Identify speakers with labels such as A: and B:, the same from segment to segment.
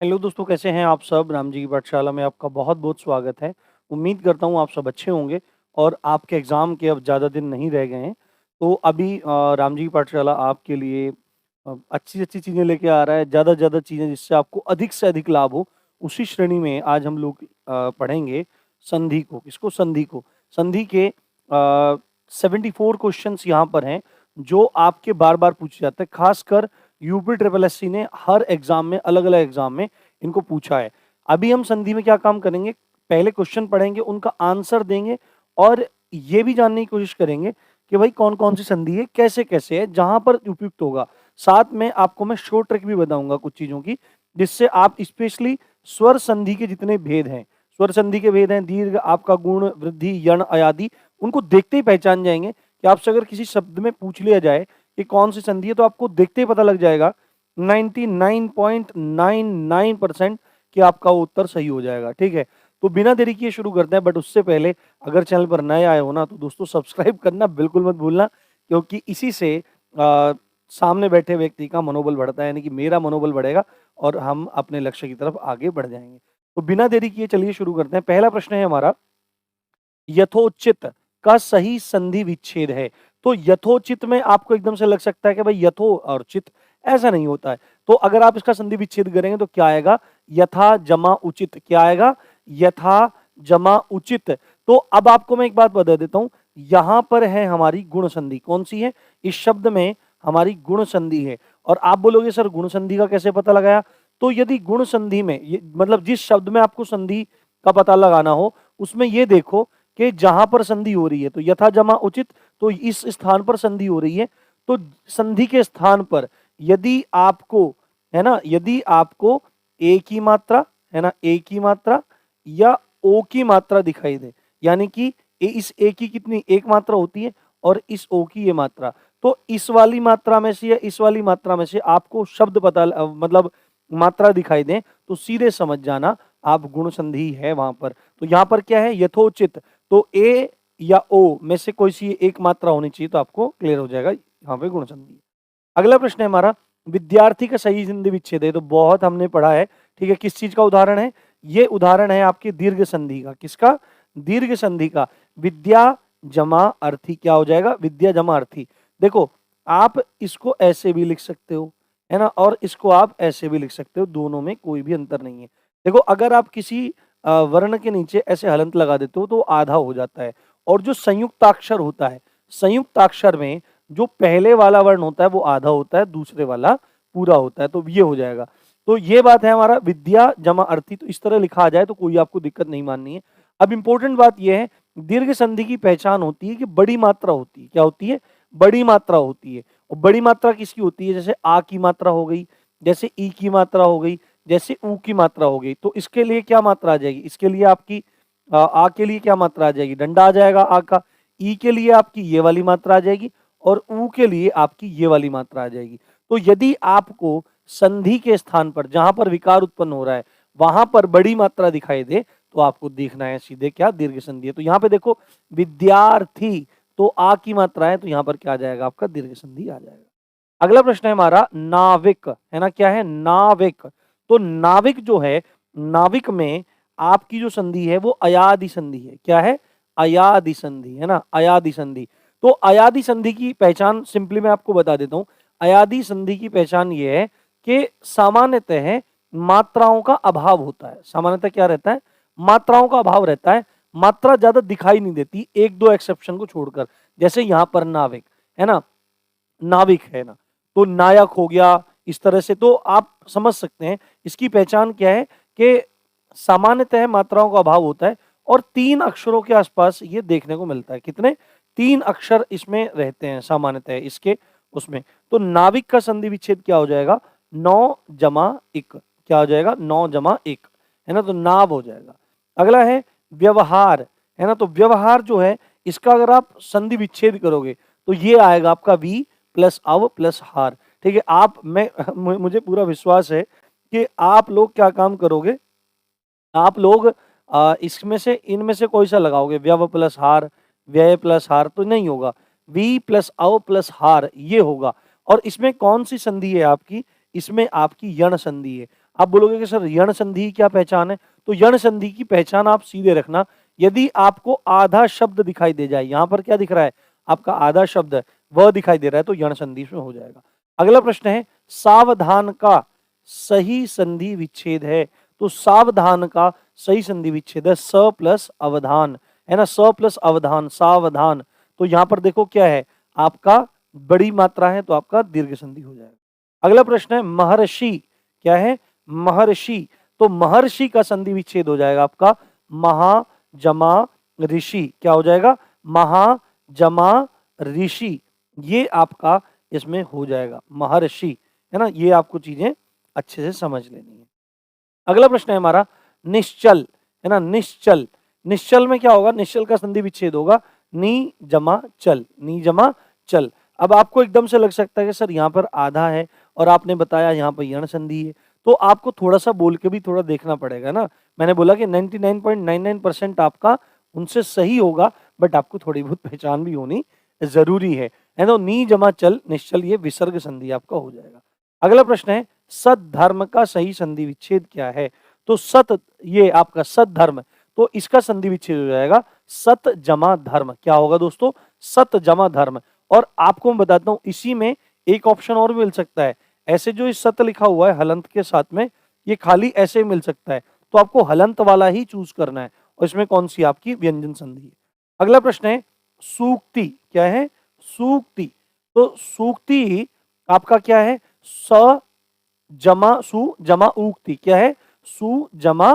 A: Hello दोस्तों, कैसे हैं आप सब? राम जी की पाठशाला में आपका बहुत-बहुत स्वागत है। उम्मीद करता हूँ आप सब अच्छे होंगे और आपके एग्ज़ाम के अब ज़्यादा दिन नहीं रह गए हैं। तो अभी राम जी की पाठशाला आपके लिए अच्छी-अच्छी चीज़ें लेके आ रहा है, ज़्यादा से ज़्यादा चीज़ें जिससे आपको अधिक से अधिक लाभ हो। उसी श्रेणी में आज हम लोग पढ़ेंगे संधि को। किसको? संधि को। संधि के 74 क्वेश्चन्स यहाँ पर हैं, जो आपके बार-बार पूछे जाते हैं। ख़ासकर यूपी ट्रिपल एससी ने हर एग्जाम में अलग-अलग एग्जाम में इनको पूछा है। अभी हम संधि में क्या काम करेंगे, पहले क्वेश्चन पढ़ेंगे, उनका आंसर देंगे और ये भी जानने की कोशिश करेंगे कि भाई कौन-कौन सी संधि है, कैसे-कैसे है, जहाँ पर उपयुक्त होगा। साथ में आपको मैं शॉर्ट ट्रिक भी बताऊँगा कुछ चीज़ों की, जिससे आप स्पेशली स्वर संधि के जितने भेद हैं, स्वर संधि के भेद हैं, दीर्घ, आपका गुण, वृद्धि, यण, अयादि, उनको देखते ही पहचान जाएँगे कि आपसे अगर किसी शब्द में पूछ लिया जाए कि कौन सी संधि है, तो आपको देखते ही पता लग जाएगा 99.99% कि आपका वो उत्तर सही हो जाएगा। ठीक है? तो बिना देरी किए शुरू करते हैं, बट उससे पहले अगर चैनल पर नए आए हो ना, तो दोस्तों सब्सक्राइब करना बिल्कुल मत भूलना, क्योंकि इसी से सामने बैठे व्यक्ति का मनोबल बढ़ता है, यानी कि मेरा मनोबल बढ़ेगा और हम अपने लक्ष्य की तरफ आगे बढ़ जाएँगे। तो बिना देरी किए चलिए शुरू करते हैं। पहला प्रश्न है हमारा, यथोचित का सही संधि विच्छेद है। तो यथोचित में आपको एकदम से लग सकता है कि भाई यथो और चित, ऐसा नहीं होता है। तो अगर आप इसका संधि विच्छेद करेंगे तो क्या आएगा? यथा जमा उचित। क्या आएगा? यथा जमा उचित। तो अब आपको मैं एक बात बता देता हूं, यहां पर है हमारी गुण संधि। कौन सी है? इस शब्द में हमारी गुण संधि है। और आप बोलोगे सर गुण संधि का कैसे पता लगाया? तो यदि गुण संधि में मतलब जिस शब्द में आपको संधि का पता लगाना हो, उसमें ये देखो कि जहां पर संधि हो रही है, तो यथा जमा उचित, तो इस स्थान पर संधि हो रही है, तो संधि के स्थान पर यदि आपको, है ना, यदि आपको ए की मात्रा, है ना, ए की मात्रा या ओ की मात्रा दिखाई दे, यानी कि इस ए की कितनी एक मात्रा होती है और इस ओ की ये मात्रा, तो इस वाली मात्रा में से या इस वाली मात्रा में से आपको शब्द पता मतलब मात्रा दिखाई दे, तो सीधे समझ जाना आप गुण संधि है वहां पर। तो यहां पर क्या है? यथोचित। तो ए या ओ में से कोई सी एक मात्रा होनी चाहिए, तो आपको क्लियर हो जाएगा यहाँ पे गुण संधि। अगला प्रश्न है हमारा, विद्यार्थी का सही संधि विच्छेद है। तो बहुत हमने पढ़ा है, ठीक है। किस चीज का उदाहरण है? ये उदाहरण है आपके दीर्घ संधि का। किसका? दीर्घ संधि का। विद्या जमा अर्थी। क्या हो जाएगा? विद्या जमा अर्थी। देखो, आप इसको ऐसे भी लिख सकते हो, है ना, और इसको आप ऐसे भी लिख सकते हो, दोनों में कोई भी अंतर नहीं है। देखो, अगर आप किसी वर्ण के नीचे ऐसे हलंत लगा देते हो तो आधा हो जाता है, और जो संयुक्ताक्षर होता है, संयुक्ताक्षर में जो पहले वाला वर्ण होता है वो आधा होता है, दूसरे वाला पूरा होता है, तो ये हो जाएगा। तो ये बात है हमारा विद्या जमा अर्थी। तो इस तरह लिखा आ जाए तो कोई आपको दिक्कत नहीं माननी है। अब इंपॉर्टेंट बात यह है, दीर्घ संधि की पहचान होती है कि बड़ी मात्रा होती है। क्या होती है? बड़ी मात्रा होती है। और बड़ी मात्रा किसकी होती है? जैसे आ की मात्रा हो गई, जैसे ई की मात्रा हो गई, जैसे ऊ की मात्रा हो गई। तो इसके लिए क्या मात्रा आ जाएगी? इसके लिए आपकी आ के लिए क्या मात्रा आ जाएगी? डंडा आ जाएगा आ का। ई के लिए आपकी ये वाली मात्रा आ जाएगी और ऊ के लिए आपकी ये वाली मात्रा आ जाएगी। तो यदि आपको संधि के स्थान पर, जहां पर विकार उत्पन्न हो रहा है, वहां पर बड़ी मात्रा दिखाई दे, तो आपको देखना है सीधे क्या दीर्घ संधि है। तो यहाँ पे देखो, विद्यार्थी, तो आ की मात्रा है, तो यहाँ पर क्या आ जाएगा? आपका दीर्घ संधि आ जाएगा। अगला प्रश्न है हमारा, नाविक, है ना। क्या है? नाविक। तो नाविक जो है, नाविक में आपकी जो संधि है वो अयादि संधि है। क्या है? अयादि संधि, है ना, अयादि संधि। तो अयादि संधि की पहचान सिंपली मैं आपको बता देता हूं। अयादि संधि की पहचान ये है कि सामान्यतः मात्राओं का अभाव होता है। सामान्यतः क्या रहता है? मात्राओं का अभाव रहता है। मात्रा ज्यादा दिखाई नहीं देती, एक दो एक्सेप्शन को छोड़कर। जैसे यहां पर नाविक, है ना, नाविक है ना, तो नायक हो गया, इस तरह से। तो आप समझ सकते हैं इसकी पहचान क्या है कि सामान्यतः मात्राओं का अभाव होता है और 3 अक्षरों के आसपास ये देखने को मिलता है। कितने? 3 अक्षर इसमें रहते हैं सामान्यतः इसके उसमें। तो नाविक का संधि विच्छेद क्या हो जाएगा? 9 जमा 1। क्या हो जाएगा? 9 जमा 1, है ना, तो नाव हो जाएगा। अगला है व्यवहार, है ना। तो व्यवहार जो है, इसका अगर आप संधि विच्छेद करोगे तो ये आएगा आपका वी प्लस अव प्लस हार। ठीक है। मुझे पूरा विश्वास है कि आप लोग क्या काम करोगे, आप लोग इसमें से, इनमें से कोई सा लगाओगे, व्यव प्लस हार, व्यय प्लस हार, तो नहीं होगा। वी प्लस अव प्लस हार ये होगा। और इसमें कौन सी संधि है आपकी? इसमें आपकी यण संधि है। आप बोलोगे कि सर यण संधि की क्या पहचान है? तो यण संधि की पहचान आप सीधे रखना, यदि आपको आधा शब्द दिखाई दे जाए, यहाँ पर क्या दिख रहा है? आपका आधा शब्द है, वह दिखाई दे रहा है, तो यण संधि इसमें हो जाएगा। अगला प्रश्न है, सावधान का सही संधि विच्छेद है। तो सावधान का सही संधि विच्छेद है स प्लस अवधान, है ना, स प्लस अवधान, सावधान। तो यहाँ पर देखो क्या है, आपका बड़ी मात्रा है, तो आपका दीर्घ संधि हो जाएगा। अगला प्रश्न है, महर्षि, क्या है? महर्षि। तो महर्षि का संधि विच्छेद हो जाएगा आपका महा जमा ऋषि, क्या हो जाएगा? महा जमा ऋषि, ये आपका इसमें हो जाएगा महर्षि, है ना। ये आपको चीजें अच्छे से समझ लेनी है। अगला प्रश्न है हमारा निश्चल, है ना, निश्चल। निश्चल में क्या होगा? निश्चल का संधि विच्छेद होगा नी जमा चल, नी जमा चल। अब आपको एकदम से लग सकता है कि सर यहाँ पर आधा है और आपने बताया यहाँ पर यण संधि है, तो आपको थोड़ा सा बोल के भी थोड़ा देखना पड़ेगा ना। मैंने बोला कि 99.99% आपका उनसे सही होगा, बट आपको थोड़ी बहुत पहचान भी होनी जरूरी है ना। नी जमा चल निश्चल, ये विसर्ग संधि आपका हो जाएगा। अगला प्रश्न है, सत धर्म का सही संधि विच्छेद क्या है? तो सत, ये आपका सत धर्म, तो इसका संधि विच्छेद हो जाएगा सत जमा धर्म, क्या होगा दोस्तों? सत जमा धर्म। और आपको मैं बताता हूं, इसी में एक ऑप्शन और मिल सकता है, ऐसे जो इस सत लिखा हुआ है हलंत के साथ में, ये खाली ऐसे मिल सकता है, तो आपको हलंत वाला ही चूज करना है, और इसमें कौन सी आपकी व्यंजन संधि है। अगला प्रश्न है, सूक्ति, क्या है? सूक्ति। तो सूक्ति आपका क्या है? स जमा सु जमा उक्ति, क्या है? सु जमा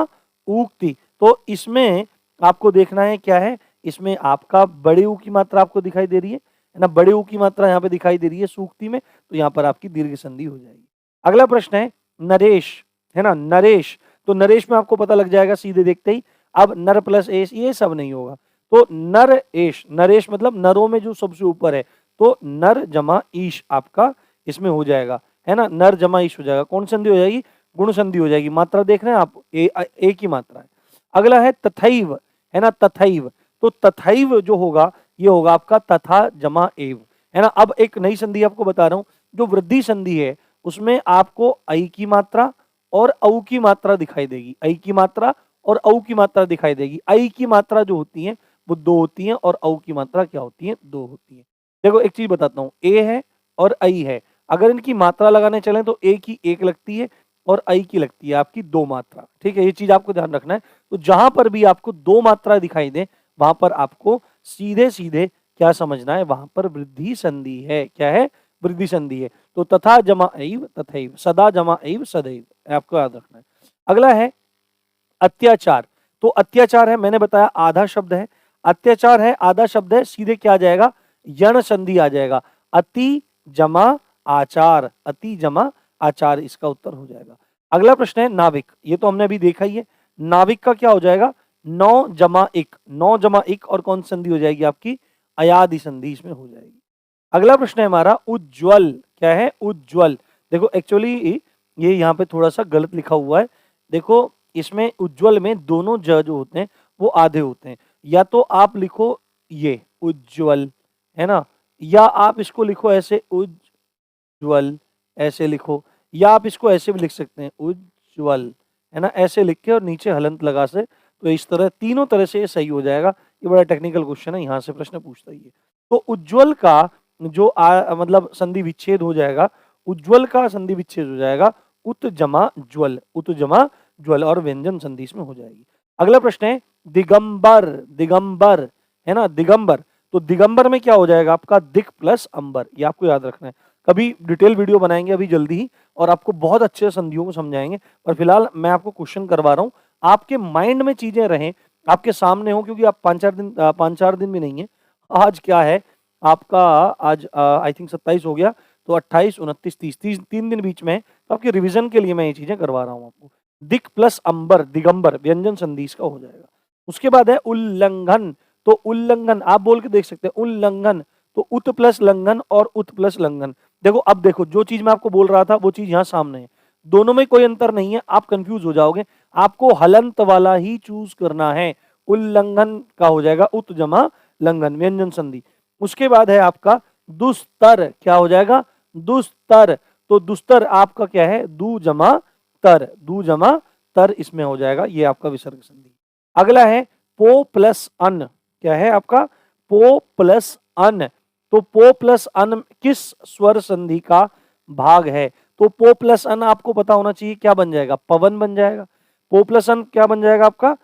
A: उक्ति। तो इसमें आपको देखना है क्या है, इसमें आपका बड़े ऊ की मात्रा आपको दिखाई दे रही है ना, बड़े ऊ की मात्रा यहाँ पे दिखाई दे रही है सूक्ति में, तो यहाँ पर आपकी दीर्घ संधि हो जाएगी। अगला प्रश्न है नरेश, है ना, नरेश। तो नरेश में आपको पता लग जाएगा सीधे देखते ही, अब नर प्लस एश ये सब नहीं होगा, तो नर एश, नरेश मतलब नरों में जो सबसे ऊपर है, तो नर जमा ईश आपका इसमें हो जाएगा, है ना, नर जमा ईश हो जाएगा। कौन संधि हो जाएगी? गुण संधि हो जाएगी। मात्रा देख रहे हैं आप, एक ही मात्रा है। अगला है तथैव, है ना, तथैव। तो तथैव जो होगा, ये होगा आपका तथा जमा एव, है ना। अब एक नई संधि आपको बता रहा हूं, जो वृद्धि संधि है उसमें आपको ऐ की मात्रा और औ की मात्रा दिखाई देगी, ऐ की मात्रा और औ की मात्रा दिखाई देगी। ऐ की मात्रा जो होती है वो 2 होती है, और औ की मात्रा क्या होती है? 2 होती है। देखो एक चीज बताता हूँ, ए है और ऐ है, अगर इनकी मात्रा लगाने चले तो ए की 1 लगती है और ऐ की लगती है आपकी 2 मात्रा, ठीक है, ये चीज आपको ध्यान रखना है। तो जहां पर भी आपको 2 मात्रा दिखाई दे, वहां पर आपको सीधे सीधे क्या समझना है, वहां पर वृद्धि संधि है, क्या है? वृद्धि संधि है। तो तथा जमा ऐव तथैव, सदा जमा ऐव सदैव, आपको याद रखना है। अगला है अत्याचार। तो अत्याचार है, मैंने बताया आधा शब्द है, अत्याचार है आधा शब्द है, सीधे क्या आ जाएगा? यण संधि आ जाएगा, अति जमा आचार, अति जमा आचार इसका उत्तर हो जाएगा। अगला प्रश्न है नाविक, ये तो हमने अभी देखा ही है। नाविक का क्या हो जाएगा? 9 जमा 1, 9 जमा 1, और कौन संधि हो जाएगी आपकी? अयादि संधि इसमें हो जाएगी। अगला प्रश्न है हमारा उज्ज्वल, क्या है? उज्ज्वल। देखो एक्चुअली ये यहाँ पे थोड़ा सा गलत लिखा हुआ है, देखो इसमें उज्ज्वल में दोनों ज जो होते हैं वो आधे होते हैं, या तो आप लिखो ये उज्ज्वल, है ना, या आप इसको लिखो ऐसे उज्ज्वल, ऐसे लिखो, या आप इसको ऐसे भी लिख सकते हैं उज्ज्वल, है ना, ऐसे लिख के और नीचे हलंत लगा से, तो इस तरह तीनों तरह से ये सही हो जाएगा। ये बड़ा टेक्निकल क्वेश्चन है, यहाँ से प्रश्न पूछता ही है। तो उज्ज्वल का जो मतलब संधि विच्छेद हो जाएगा, उज्ज्वल का संधि विच्छेद हो जाएगा उत जमा ज्वल, उत जमा ज्वल, और व्यंजन संधि इसमें हो जाएगी। अगला प्रश्न है दिगंबर, दिगंबर, है ना, दिगंबर। तो दिगंबर में क्या हो जाएगा आपका? दिक प्लस अंबर, ये आपको याद रखना है। कभी डिटेल वीडियो बनाएंगे अभी जल्दी ही, और आपको बहुत अच्छे संधियों को समझाएंगे, पर फिलहाल मैं आपको क्वेश्चन करवा रहा हूँ, आपके माइंड में चीजें रहें, आपके सामने हो, क्योंकि आप 5-4 दिन भी नहीं है। आज क्या है आपका? आज आई थिंक 27 हो गया, तो 28, 29, 30, 3 दिन बीच में है, तो आपके रिवीजन के लिए मैं ये चीजें करवा रहा हूँ आपको। दिक प्लस अंबर, दिगंबर, व्यंजन संधि इसका हो जाएगा। उसके बाद है उल्लंघन। तो उल्लंघन आप बोल के देख सकते हैं, उल्लंघन, तो उत प्लस लंघन और उत प्लस लंघन। देखो अब देखो, जो चीज मैं आपको बोल रहा था वो चीज यहाँ सामने है, दोनों में कोई अंतर नहीं है, आप कंफ्यूज हो जाओगे, आपको हलंत वाला ही चूज करना है। उल्लंघन का हो जाएगा उत जमा लंघन, व्यंजन संधि। उसके बाद है आपका दुस्तर, क्या हो जाएगा? दुस्तर। तो दुस्तर आपका क्या है? दू जमा तर, दू जमा तर इसमें हो जाएगा, ये आपका विसर्ग संधि। अगला है पो प्लस अन, क्या है आपका पो प्लस अन। तो पो प्लस अन किस स्वर संधि का भाग है? तो पो प्लस अन आपको पता होना चाहिए, क्या बन जाएगा? पवन बन जाएगा। पो प्लस अन क्या बन जाएगा आपका?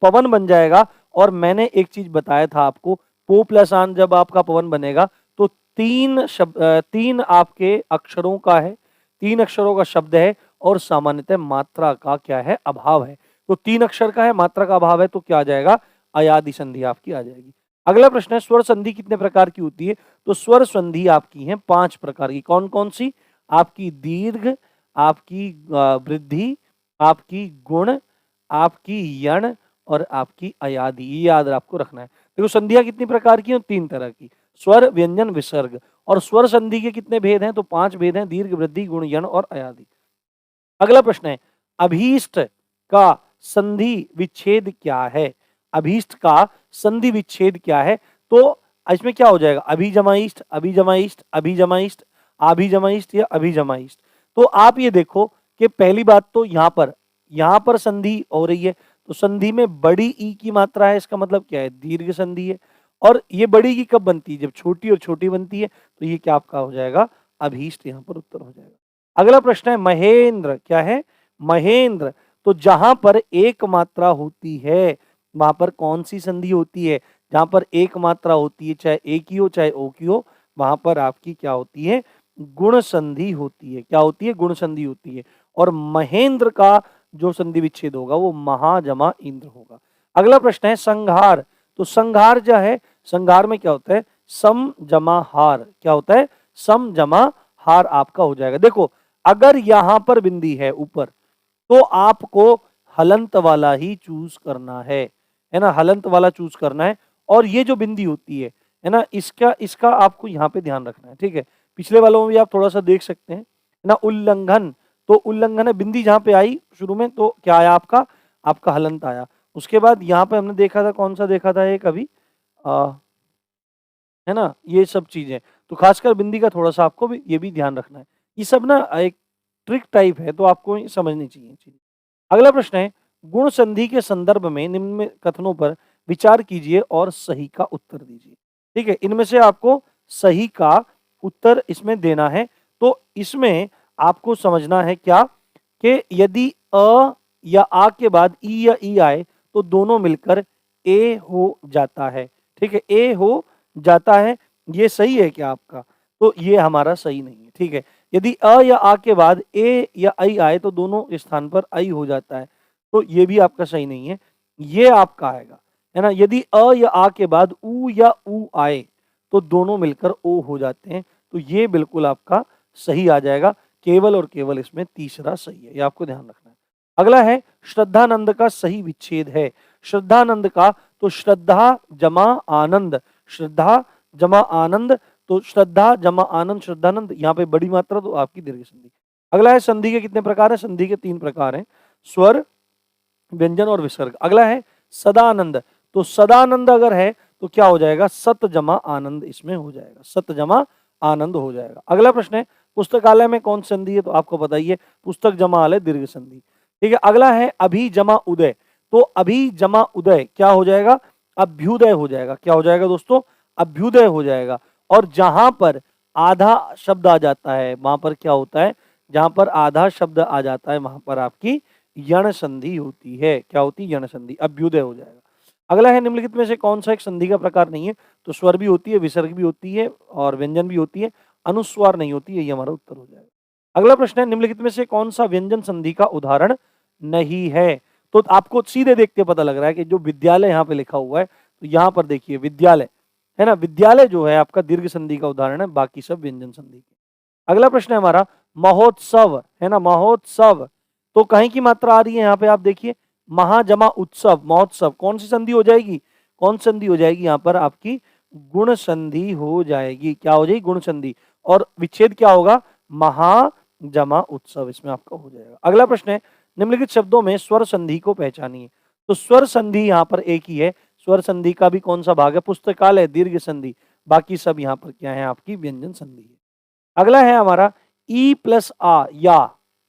A: पवन बन जाएगा। और मैंने एक चीज बताया था आपको, पो प्लस अन जब आपका पवन बनेगा तो तीन आपके अक्षरों का है, 3 अक्षरों का शब्द है और सामान्यतः मात्रा का क्या है? अभाव है। तो 3 अक्षर का है, मात्रा का अभाव है, तो क्या आ जाएगा? अयादि संधि आपकी आ जाएगी। अगला प्रश्न है स्वर संधि कितने प्रकार की होती है? तो स्वर संधि आपकी है 5 प्रकार की। कौन कौन सी? आपकी दीर्घ, आपकी वृद्धि, आपकी गुण, आपकी यण और आपकी अयादि। ये याद आपको रखना है। देखो संधियां कितनी प्रकार की हैं? 3 तरह की, स्वर, व्यंजन, विसर्ग। और स्वर संधि के कितने भेद हैं? तो 5 भेद हैं, दीर्घ, वृद्धि, गुण, यण और अयादि। अगला प्रश्न है अभीष्ट का संधि विच्छेद क्या है? अभीष्ट का संधि विच्छेद क्या है? तो इसमें क्या हो जाएगा? अभिजमाइष्ट, अभिजमाइष्ट, अभिजमाइष्ट, अभिजमाइष्ट या अभिजमाइष्ट। तो आप ये देखो कि पहली बात तो यहां पर संधि हो रही है, तो संधि में बड़ी ई की मात्रा है, इसका मतलब क्या है? दीर्घ संधि है। और ये बड़ी की कब बनती है? जब छोटी और छोटी बनती है। तो ये क्या आपका हो जाएगा? अभीष्ट, यहां पर उत्तर हो जाएगा। अगला प्रश्न है महेंद्र, क्या है? महेंद्र। तो जहां पर एक मात्रा होती है वहां पर कौन सी संधि होती है? जहां पर एक मात्रा होती है, चाहे ए की हो चाहे ओ की हो, वहां पर आपकी क्या होती है? गुण संधि होती है। क्या होती है? गुण संधि होती है। और महेंद्र का जो संधि विच्छेद होगा वो महा जमा इंद्र होगा। अगला प्रश्न है संघार। तो संघार जो है, संघार में क्या होता है? सम जमा हार। क्या होता है? सम जमा हार आपका हो जाएगा। देखो अगर यहां पर बिंदी है ऊपर, तो आपको हलंत वाला ही चूज करना है ना? हलंत वाला चूज करना है। और ये जो बिंदी होती है ना, इसका इसका आपको यहाँ पे ध्यान रखना है, ठीक है? पिछले वालों में भी आप थोड़ा सा देख सकते हैं, है ना? उल्लंघन, तो उल्लंघन है, बिंदी जहां पे आई शुरू में तो क्या आया आपका? आपका हलंत आया। उसके बाद यहाँ पे हमने देखा था, कौन सा देखा था एक अभी, है ना? ये सब चीजें, तो खासकर बिंदी का थोड़ा सा आपको भी ये भी ध्यान रखना है। ये सब ना एक ट्रिक टाइप है, तो आपको ये समझनी चाहिए चीजें। अगला प्रश्न है गुण संधि के संदर्भ में निम्न में कथनों पर विचार कीजिए और सही का उत्तर दीजिए। ठीक है, इनमें से आपको सही का उत्तर इसमें देना है। तो इसमें आपको समझना है क्या कि यदि अ या आ के बाद ई या ई आए तो दोनों मिलकर ए हो जाता है। ठीक है, ए हो जाता है, ये सही है क्या आपका? तो ये हमारा सही नहीं है। ठीक है, यदि अ या आ के बाद ए या आई आए तो दोनों स्थान पर आई हो जाता है, तो ये भी आपका सही नहीं है। ये आपका आएगा, है ना? यदि अ या आ के बाद उ या उ आए तो दोनों मिलकर ओ हो जाते हैं, तो ये बिल्कुल आपका सही आ जाएगा। केवल और केवल इसमें तीसरा सही है, ये आपको ध्यान रखना है। अगला है श्रद्धानंद का सही विच्छेद है। श्रद्धानंद का, तो श्रद्धा जमा आनंद, श्रद्धा जमा आनंद, तो श्रद्धा जमा आनंद श्रद्धानंद, यहाँ पे बड़ी मात्रा तो आपकी दीर्घ संधि। अगला है संधि के कितने प्रकार है? संधि के 3 प्रकार हैं, स्वर, व्यंजन और विसर्ग। अगला है सदानंद। तो सदानंद अगर है तो क्या हो जाएगा? सत जमा आनंद इसमें हो जाएगा, सत जमा आनंद हो जाएगा। अगला प्रश्न है पुस्तकालय में कौन संधि है? तो आपको बताइए, पुस्तक जमा आलय दीर्घ संधि। ठीक है, अगला है अभी जमा उदय। तो अभी जमा उदय क्या हो जाएगा? अभ्युदय हो जाएगा। क्या हो जाएगा दोस्तों? अभ्युदय हो जाएगा। और जहां पर आधा शब्द आ जाता है वहां पर क्या होता है? जहां पर आधा शब्द आ जाता है वहां पर आपकी यण संधि होती है। क्या होती है? यण संधि, अभ्युदय हो जाएगा। अगला है निम्नलिखित में से कौन सा एक संधि का प्रकार नहीं है? तो स्वर भी होती है, विसर्ग भी होती है और व्यंजन भी होती है, अनुस्वार नहीं होती है। ये हमारा उत्तर हो जाएगा। अगला प्रश्न है निम्नलिखित में से कौन सा व्यंजन संधि का उदाहरण नहीं है? तो आपको सीधे देख के पता लग रहा है कि जो विद्यालय यहाँ पे लिखा हुआ है, तो यहाँ पर देखिए विद्यालय, है ना? विद्यालय जो है आपका दीर्घ संधि का उदाहरण है, बाकी सब व्यंजन संधि के। अगला प्रश्न है हमारा महोत्सव, है ना? महोत्सव, तो कहीं की मात्रा आ रही है यहाँ पे, आप देखिए महाजमा उत्सव, महोत्सव, कौन सी संधि हो जाएगी? कौन संधि हो जाएगी? यहाँ पर आपकी गुण संधि हो जाएगी। क्या हो जाएगी? गुण संधि। और विच्छेद क्या होगा? महाजमा उत्सव, इसमें आपका हो जाएगा। अगला प्रश्न है निम्नलिखित शब्दों में स्वर संधि को पहचानिए। तो स्वर संधि यहाँ पर एक ही है। स्वर संधि का भी कौन सा भाग है? पुस्तकालय दीर्घ संधि, बाकी सब यहाँ पर क्या है? आपकी व्यंजन संधि है। अगला है हमारा ई प्लस आ या,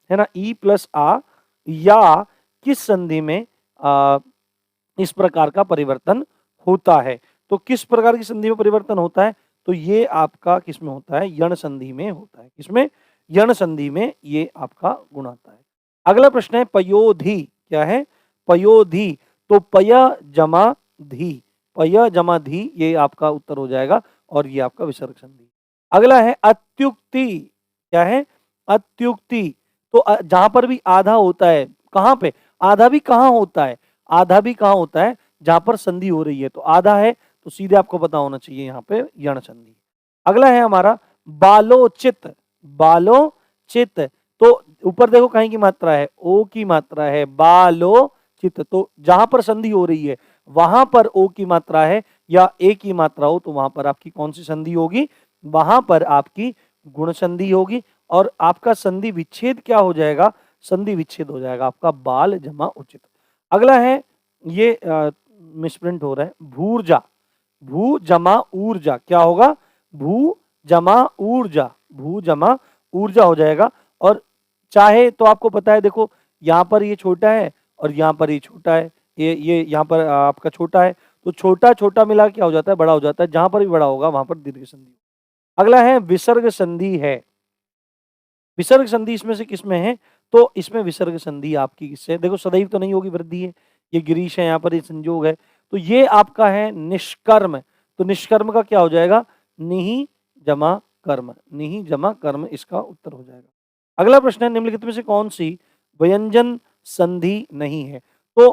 A: है ना? ई प्लस आ या किस संधि में इस प्रकार का परिवर्तन होता है। तो किस प्रकार की संधि में परिवर्तन होता है, तो ये आपका किसमें होता है, यण संधि में होता है। किसमें, यण संधि में ये आपका गुण आता है। अगला प्रश्न है पयोधि, क्या है, पयोधि, तो पय जमा धी, पय जमा धी ये आपका उत्तर हो जाएगा और ये आपका विसर्ग संधि। अगला है अत्युक्ति, क्या है, अत्युक्ति, तो जहां पर भी आधा होता है, कहां पे, आधा भी कहां होता है, आधा भी कहां होता है, जहां पर संधि हो रही है, तो आधा है तो सीधे आपको पता होना चाहिए यहाँ पे यण संधि। अगला है हमारा बालोचित, बालोचित, तो ऊपर देखो कहीं की मात्रा है, ओ की मात्रा है, बालोचित, तो जहां पर संधि हो रही है वहां पर ओ की मात्रा है या ए की मात्रा हो तो वहां पर आपकी कौन सी संधि होगी, वहां पर आपकी गुण संधि होगी और आपका संधि विच्छेद क्या हो जाएगा, संधि विच्छेद हो जाएगा आपका बाल जमा उचित। अगला है ये मिसप्रिंट हो रहा है, भूर्जा, भू जमा ऊर्जा, क्या होगा, भू जमा ऊर्जा, भू जमा ऊर्जा हो जाएगा। और चाहे तो आपको पता है, देखो यहाँ पर ये छोटा है और यहाँ पर ये छोटा है, ये यहाँ पर आपका छोटा है, तो छोटा छोटा मिला क्या हो जाता है, बड़ा हो जाता है, जहां पर भी बड़ा होगा वहां पर दीर्घ संधि। अगला है विसर्ग संधि है, विसर्ग संधि इसमें से किसमें है, तो इसमें विसर्ग संधि आपकी किससे, देखो सदैव तो नहीं होगी, वृद्धि है, ये गिरीश है, यहाँ पर ये संयोग है, तो ये आपका है निष्कर्म, तो निष्कर्म का क्या हो जाएगा, निहि जमा कर्म, निहि जमा कर्म इसका उत्तर हो जाएगा। अगला प्रश्न है निम्नलिखित में से कौन सी व्यंजन संधि नहीं है, तो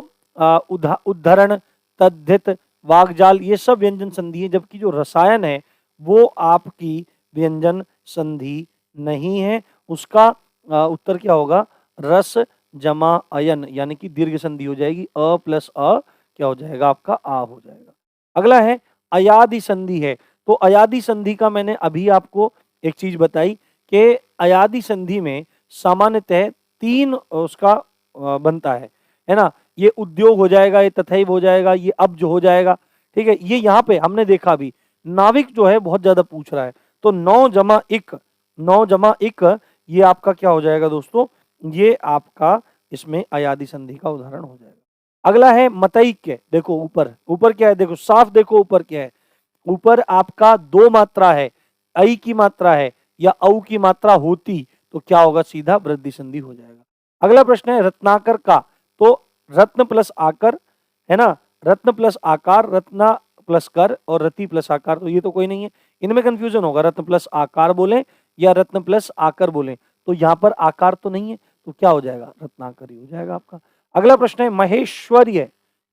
A: उद्धरण, तद्धित, वाग्जाल ये सब व्यंजन संधि है, जबकि जो रसायन है वो आपकी व्यंजन संधि नहीं है। उसका उत्तर क्या होगा, रस जमा अयन, यानी कि दीर्घ संधि हो जाएगी, अ प्लस अ क्या हो जाएगा आपका आ हो जाएगा। अगला है अयादि संधि है, तो अयादि संधि का मैंने अभी आपको एक चीज बताई कि अयादि संधि में सामान्यतः तीन उसका बनता है ना, ये उद्योग हो जाएगा, ये तथैव हो जाएगा, ये अब जो हो जाएगा, ठीक है। ये यहाँ पे हमने देखा अभी नाविक जो है बहुत ज्यादा पूछ रहा है, तो 9 जमा 1, 9 जमा 1 ये आपका क्या हो जाएगा दोस्तों, ये आपका इसमें अयादि संधि का उदाहरण हो जाएगा। अगला है मतैक्य, देखो ऊपर, ऊपर क्या है, देखो साफ देखो ऊपर क्या है, ऊपर आपका 2 मात्रा है, ऐ की मात्रा है या औ की मात्रा होती तो क्या होगा, सीधा वृद्धि संधि हो जाएगा। अगला प्रश्न है रत्नाकर का, तो रत्न प्लस आकर है ना, रत्न प्लस आकार, रत्ना प्लस कर और रति प्लस आकार, तो ये तो कोई नहीं है, इनमें कंफ्यूजन होगा, रत्न प्लस आकार बोले या रत्न प्लस आकर बोले, तो यहाँ पर आकार तो नहीं है तो क्या हो जाएगा, रत्नाकर ही हो जाएगा आपका। अगला प्रश्न है महेश्वर्य,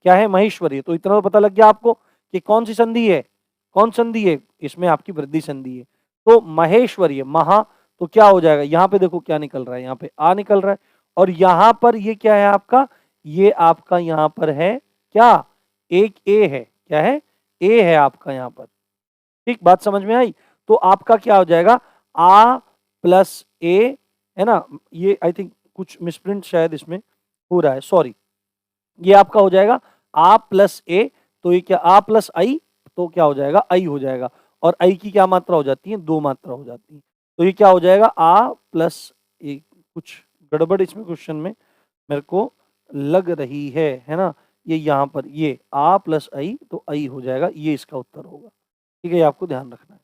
A: क्या है, महेश्वर्य, तो इतना तो पता लग गया आपको कि कौन सी संधि है, कौन संधि है, इसमें आपकी वृद्धि संधि है, तो महेश्वर्य, महा, तो क्या हो जाएगा, यहाँ पे देखो क्या निकल रहा है, यहाँ पे आ निकल रहा है और यहाँ पर ये क्या है आपका, ये आपका यहाँ पर है क्या, एक ए है, क्या है, ए है आपका यहाँ पर, ठीक, बात समझ में आई। तो आपका क्या हो जाएगा, आ प्लस ए, है ना, ये आई थिंक कुछ मिसप्रिंट शायद इसमें हो रहा है, सॉरी, ये आपका हो जाएगा आ प्लस ए, तो ये क्या, आ प्लस आई, तो क्या हो जाएगा, आई हो जाएगा, और आई की क्या मात्रा हो जाती है, 2 मात्रा हो जाती है, तो ये क्या हो जाएगा, आ प्लस ए, कुछ गड़बड़ इसमें क्वेश्चन में मेरे को लग रही है ना, ये यहाँ पर ये आ प्लस आई, तो आई हो जाएगा, ये इसका उत्तर होगा, ठीक है, ये आपको ध्यान रखना है,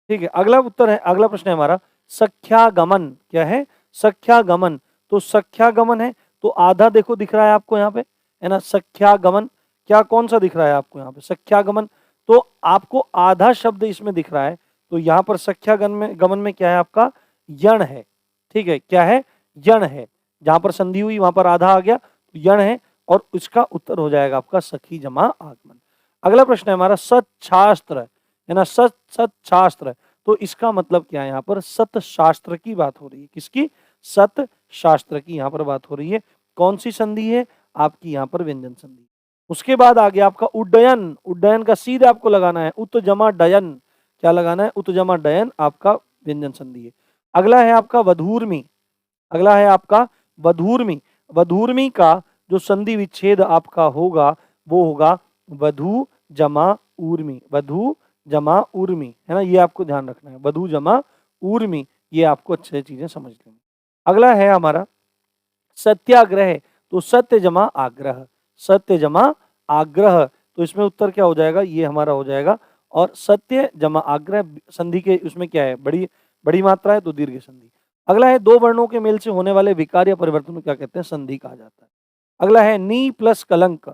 A: ठीक है। अगला उत्तर है, अगला प्रश्न है हमारा सख्यागमन, क्या है, सख्यागमन, तो सख्यागमन है, तो आधा देखो दिख रहा है आपको यहाँ पे, है ना, सख्यागमन, क्या कौन सा दिख रहा है आपको यहाँ पे, सख्यागमन, तो आपको आधा शब्द इसमें दिख रहा है, तो यहाँ पर गमन में क्या है आपका, यण है, ठीक है, क्या है, यण है, जहां पर संधि हुई वहां पर आधा आ गया, तो यण है और इसका उत्तर हो जाएगा आपका सखी जमा आगमन। अगला प्रश्न है हमारा सत्शास्त्र, है ना, सत्शास्त्र, तो इसका मतलब क्या है, यहाँ पर सत शास्त्र की बात हो रही है, किसकी, सत शास्त्र की यहाँ पर बात हो रही है, कौन सी संधि है आपकी यहाँ पर व्यंजन संधि। उसके बाद आ गया आपका उड्डयन, उड्डयन का सीधे आपको लगाना है उत जमा डयन, क्या लगाना है, उत जमा डयन आपका व्यंजन संधि है। अगला है आपका वधूर्मी, अगला है आपका वधूर्मी, वधूर्मी का जो संधि विच्छेद आपका होगा वो होगा वधु जमा ऊर्मी, वधु जमा ऊर्मी, है ना, ये आपको ध्यान रखना है, वधु जमा ऊर्मी, ये आपको अच्छे चीजें समझ लेंगे। अगला है हमारा सत्याग्रह, तो सत्य जमा आग्रह, सत्य जमा आग्रह, तो इसमें उत्तर क्या हो जाएगा, ये हमारा हो जाएगा। और सत्य जमा आग्रह संधि के उसमें क्या है, बड़ी बड़ी मात्रा है तो दीर्घ संधि। अगला है दो वर्णों के मेल से होने वाले विकार या परिवर्तन को क्या कहते हैं, संधि कहा जाता है। अगला है नी प्लस कलंक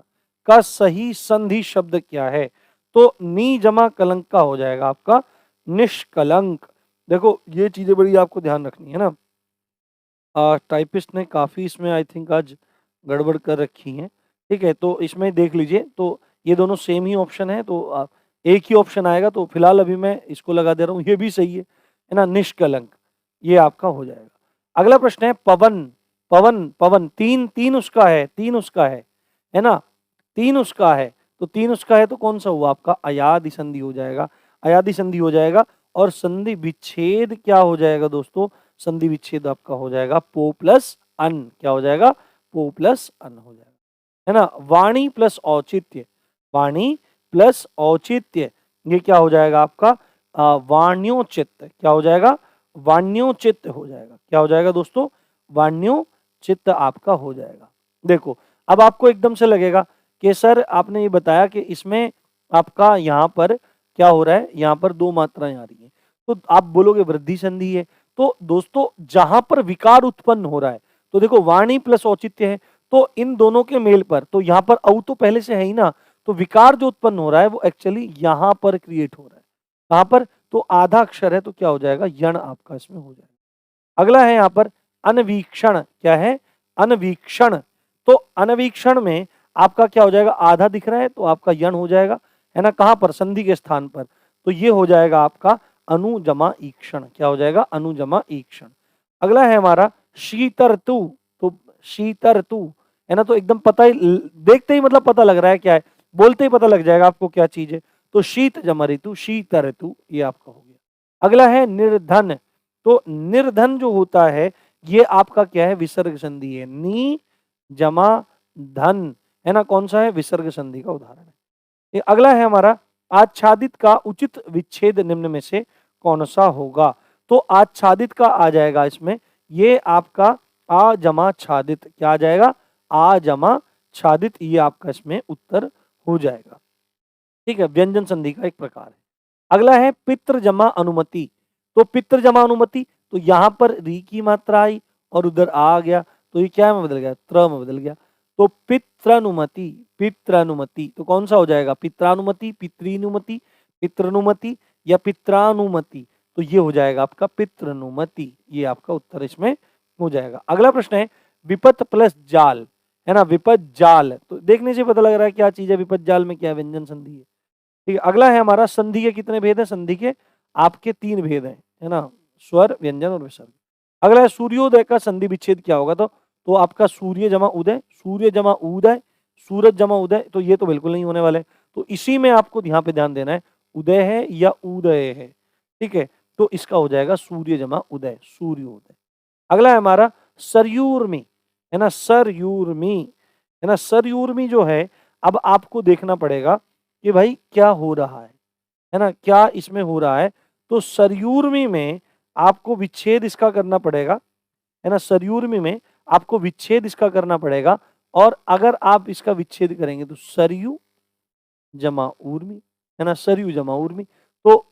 A: का सही संधि शब्द क्या है, तो नी जमा कलंक का हो जाएगा आपका निष्कलंक। देखो ये चीजें बड़ी आपको ध्यान रखनी है ना, टाइपिस्ट ने काफी इसमें आई थिंक आज गड़बड़ कर रखी है। ठीक है, तो इसमें देख लीजिए, तो ये दोनों सेम ही ऑप्शन है, तो एक ही ऑप्शन आएगा, तो फिलहाल अभी मैं इसको लगा दे रहा हूँ, ये भी सही है ना, निष्कलंक, ये आपका हो जाएगा। अगला प्रश्न है पवन, पवन पवन तीन तीन उसका है, तीन उसका है ना, तीन उसका है, तो तीन उसका है तो कौन सा हुआ आपका, अयादि संधि हो जाएगा, अयादि संधि हो जाएगा। और संधि विच्छेद क्या हो जाएगा दोस्तों, संधि विच्छेद आपका हो जाएगा पो प्लस अन, क्या हो जाएगा, पो प्लस अन हो जाएगा, है ना। वाणी प्लस औचित्य, वाणी प्लस औचित्य, ये क्या हो जाएगा आपका, वाण्योचित्त, क्या हो जाएगा, वाण्योचित्त हो जाएगा, क्या हो जाएगा दोस्तों, वाण्योचित्त आपका हो जाएगा। देखो अब आपको एकदम से लगेगा कि सर आपने ये बताया कि इसमें आपका यहाँ पर क्या हो रहा है, यहाँ पर दो मात्राएं आ रही हैं, तो आप बोलोगे वृद्धि संधि है। तो दोस्तों जहां पर विकार उत्पन्न हो रहा है, तो देखो वाणी प्लस औचित्य है, तो इन दोनों के मेल पर, तो यहाँ पर औ तो पहले से है ही ना, तो विकार जो उत्पन्न हो रहा है वो एक्चुअली यहाँ पर क्रिएट हो रहा है, कहां पर, तो आधा अक्षर है, तो क्या हो जाएगा, यण आपका इसमें हो जाएगा। अगला है यहाँ पर अनवीक्षण, क्या है, अनवीक्षण, तो अनवीक्षण में आपका क्या हो जाएगा, आधा दिख रहा है तो आपका यण हो जाएगा, है ना, कहां पर, संधि के स्थान पर, तो ये हो जाएगा आपका अनुजमा ईक्षण, क्या हो जाएगा, अनुजमा ईक्षण। अगला है हमारा शीतर तु, तो शीतर तु, है ना, तो एकदम पता ही, देखते ही मतलब पता लग रहा है क्या है, बोलते ही पता लग जाएगा आपको क्या चीज है, तो शीत जमा ऋतु, शीत ऋतु, ये आपका हो गया। अगला है निर्धन, तो निर्धन जो होता है ये आपका क्या है, विसर्ग संधि है, नी जमा धन, है ना, कौन सा है, विसर्ग संधि का उदाहरण है। ये अगला है हमारा आच्छादित का उचित विच्छेद निम्न में से कौन सा होगा, तो आच्छादित का आ जाएगा इसमें, ये आपका आ जमा छादित, क्या आ जाएगा, आ जमा छादित, ये आपका इसमें उत्तर हो जाएगा। ठीक है, व्यंजन संधि का एक प्रकार है। अगला है पितृ जमा अनुमति, तो पितृ जमा अनुमति, तो यहां पर री की मात्रा आई और उधर आ गया, तो ये क्या में बदल गया, त्र में बदल गया, तो पित्रानुमति, पित्रानुमति, तो कौन सा हो जाएगा, पित्रानुमति, पितृनुमति, पितृनुमति या पित्रानुमति, तो ये हो जाएगा आपका पितृनुमति, ये आपका उत्तर इसमें हो जाएगा। अगला प्रश्न है विपत प्लस जाल, है ना, विपत जाल, तो देखने से पता लग रहा है क्या चीज है, विपत जाल में क्या है, व्यंजन संधि है। ठीक है, अगला है हमारा संधि के कितने भेद है, संधि के आपके तीन भेद हैं, है ना, स्वर व्यंजन और विसर्ग। अगला है सूर्योदय का संधि विच्छेद क्या होगा, तो आपका सूर्य जमा उदय, सूर्य जमा उदय, सूरज जमा उदय, तो ये तो बिल्कुल नहीं होने वाले, तो इसी में आपको यहाँ पे ध्यान देना है, उदय है या उदय है। ठीक है, तो इसका हो जाएगा सूर्य जमा उदय, सूर्योदय। अगला है हमारा सरयूर्मी, है ना, सरयूर्मी, है ना, सरयूर्मी जो है, अब आपको देखना पड़ेगा कि भाई क्या हो रहा है ना, क्या इसमें हो रहा है, तो सरयूर्मी में आपको विच्छेद इसका करना पड़ेगा, है ना, सरयूर्मी में आपको विच्छेद इसका करना पड़ेगा, और अगर आप इसका विच्छेद करेंगे तो सरयू जमा ऊर्मी, है ना, सरयू जमा ऊर्मी, तो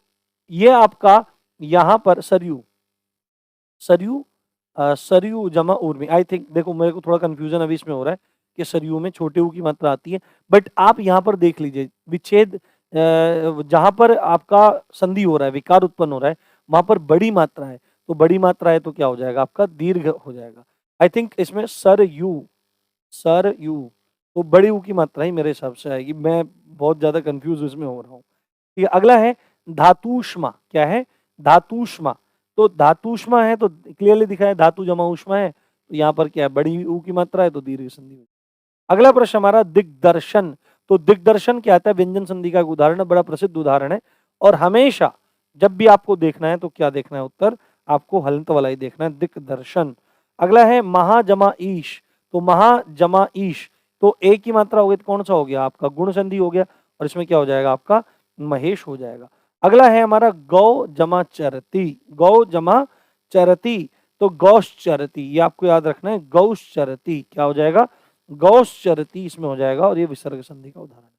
A: ये आपका यहां पर सरयू, सरयू सरयू जमा ऊर्मी, आई थिंक, देखो मेरे को थोड़ा कंफ्यूजन अभी इसमें हो रहा है कि सरयू में छोटे ऊ की मात्रा आती है, बट आप यहाँ पर देख लीजिए विच्छेद, जहां पर आपका संधि हो रहा है, विकार उत्पन्न हो रहा है, वहां पर बड़ी मात्रा है, तो बड़ी मात्रा है तो क्या हो जाएगा आपका दीर्घ हो जाएगा। आई थिंक इसमें सर यू, सर यू, तो बड़ी ऊ की मात्रा ही मेरे हिसाब से आएगी, मैं बहुत ज्यादा कंफ्यूज इसमें हो रहा हूँ। ठीक है, अगला है धातुष्मा, क्या है, धातुष्मा, तो धातुष्मा है तो क्लियरली दिखा है धातु जमा ऊष्मा है, तो यहाँ पर क्या है, बड़ी ऊ की मात्रा है तो दीर्घ संधि। अगला प्रश्न हमारा दिग्दर्शन, तो दिग्दर्शन क्या आता है, व्यंजन संधि का एक उदाहरण है, बड़ा प्रसिद्ध उदाहरण है, और हमेशा जब भी आपको देखना है तो क्या देखना है, उत्तर आपको हलंत वाला ही देखना है, दिग्दर्शन। अगला है महाजमा ईश, तो महाजमा ईश, तो एक ही मात्रा हो गई तो कौन सा हो गया आपका गुण संधि हो गया, और इसमें क्या हो जाएगा आपका महेश हो जाएगा। अगला है हमारा गौ जमा चरती, गौ जमा चरती, तो गौश्चरति, ये आपको याद रखना है, गौश्चरति क्या हो जाएगा, गौश्चरति इसमें हो जाएगा, और ये विसर्ग संधि का उदाहरण है।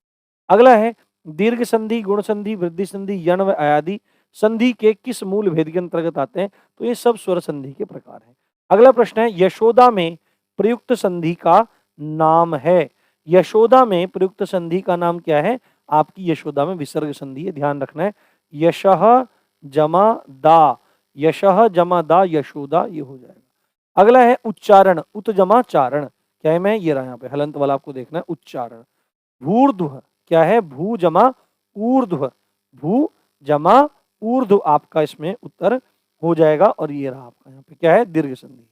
A: अगला है दीर्घ संधि, गुण संधि, वृद्धि संधि, यण व अयादि संधि के किस मूल भेद के अंतर्गत आते हैं? तो ये सब स्वर संधि के प्रकार हैं। अगला प्रश्न है यशोदा में प्रयुक्त संधि का नाम है। यशोदा में प्रयुक्त संधि का नाम क्या है? आपकी यशोदा में विसर्ग संधि है, ध्यान रखना है। यशः जमा दा, यशः जमा दा यशोदा, ये हो जाएगा। अगला है उच्चारण, उत जमा चारण, क्या है मैं ये रहा यहाँ पे हलंत वाला आपको देखना है, उच्चारण। भूर्ध्व क्या है? भू जमा ऊर्ध्व, भू जमा ऊर्ध्व आपका इसमें उत्तर हो जाएगा, और ये रहा आपका यहाँ पे क्या है? दीर्घ संधि।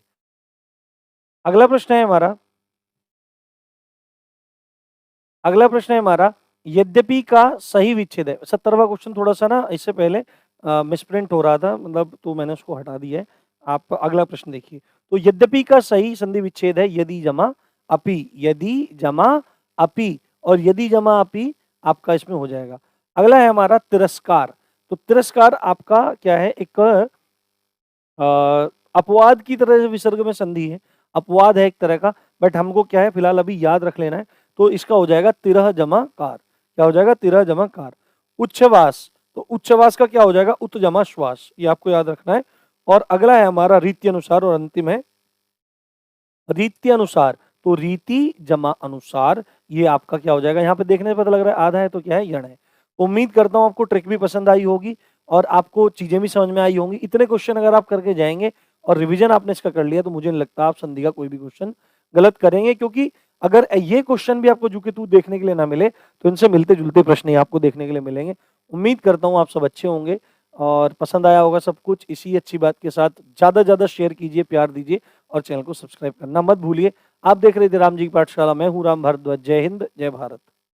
A: अगला प्रश्न है हमारा, अगला प्रश्न है हमारा यद्यपि का सही विच्छेद है। 70वां क्वेश्चन थोड़ा सा ना इससे पहले मिसप्रिंट हो रहा था, मतलब तो मैंने उसको हटा दिया है। आप अगला प्रश्न देखिए, तो यद्यपि का सही संधि विच्छेद है यदि जमा अपि, यदि जमा अपि, और यदि जमा अपि आपका इसमें हो जाएगा। अगला है हमारा तिरस्कार, तो तिरस्कार आपका क्या है? एक अपवाद की तरह से विसर्ग में संधि है, अपवाद है एक तरह का, बट हमको क्या है फिलहाल अभी याद रख लेना है, तो इसका हो जाएगा तिरह जमा कार, क्या हो जाएगा? तिरह जमा कार। उच्छ्वास, तो उच्छ्वास का क्या हो जाएगा? उत जमा श्वास, ये आपको याद रखना है। और अगला है हमारा रीति अनुसार, और अंतिम है रीति अनुसार, तो रीति जमा अनुसार, ये आपका क्या हो जाएगा? यहाँ पे देखने से पता लग रहा है आधा है, तो क्या है? यण है। उम्मीद करता हूँ आपको ट्रिक भी पसंद आई होगी और आपको चीजें भी समझ में आई होंगी। इतने क्वेश्चन अगर आप करके जाएंगे और रिवीजन आपने इसका कर लिया, तो मुझे नहीं लगता आप संधि का कोई भी क्वेश्चन गलत करेंगे, क्योंकि अगर ये क्वेश्चन भी आपको जू के तू देखने के लिए ना मिले, तो इनसे मिलते जुलते प्रश्न ही आपको देखने के लिए मिलेंगे। उम्मीद करता हूँ आप सब अच्छे होंगे और पसंद आया होगा सब कुछ। इसी अच्छी बात के साथ ज्यादा से ज्यादा शेयर कीजिए, प्यार दीजिए, और चैनल को सब्सक्राइब करना मत भूलिए। आप देख रहे थे राम जी की पाठशाला, मैं हूँ राम भारद्वाज। जय हिंद, जय भारत।